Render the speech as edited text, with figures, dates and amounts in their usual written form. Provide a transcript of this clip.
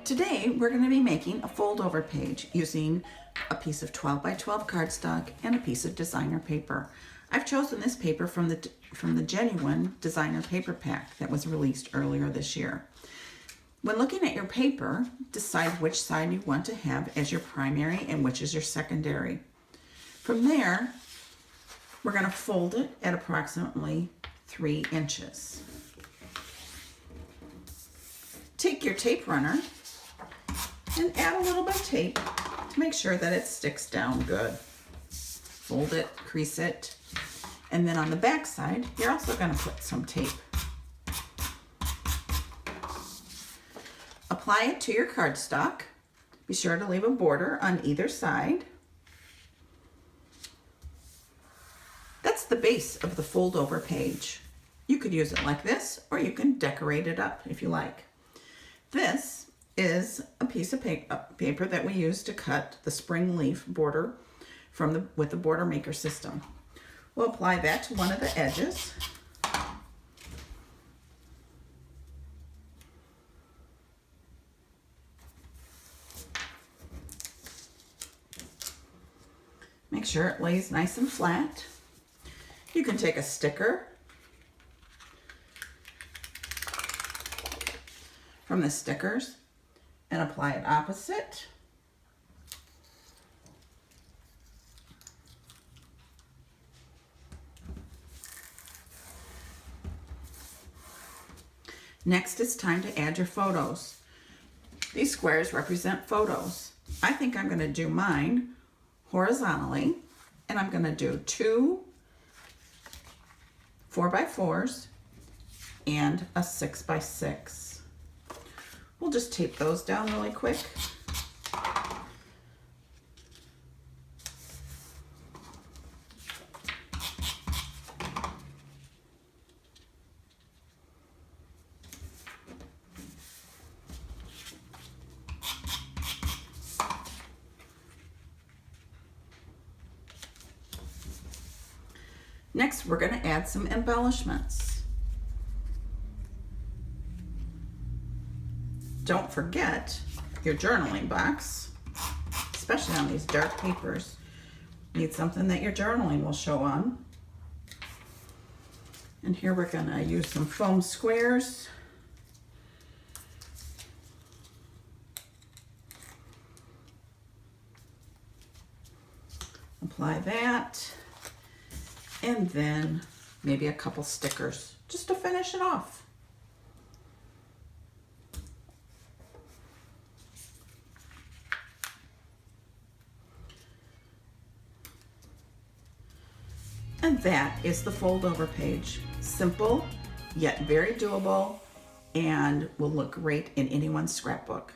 Today we're going to be making a fold over page using a piece of 12 by 12 cardstock and a piece of designer paper. I've chosen this paper from the genuine designer paper pack that was released earlier this year. When looking at your paper, decide which side you want to have as your primary and which is your secondary. From there, we're going to fold it at approximately 3 inches. Take your tape runner and add a little bit of tape to make sure that it sticks down good. Fold it, crease it, and then on the back side, you're also going to put some tape. Apply it to your cardstock. Be sure to leave a border on either side. That's the base of the fold over page. You could use it like this, or you can decorate it up if you like. This is a piece of paper that we use to cut the spring leaf border with the border maker system. We'll apply that to one of the edges. Make sure it lays nice and flat. You can take a sticker from the stickers and apply it opposite. Next, it's time to add your photos. These squares represent photos. I think I'm going to do mine horizontally, and I'm going to do 2 4x4s and a 6x6. We'll just tape those down really quick. Next, we're going to add some embellishments. Don't forget your journaling box, especially on these dark papers. You need something that your journaling will show on. And here we're going to use some foam squares. Apply that. And then maybe a couple stickers just to finish it off. And that is the fold over page. Simple, yet very doable, and will look great in anyone's scrapbook.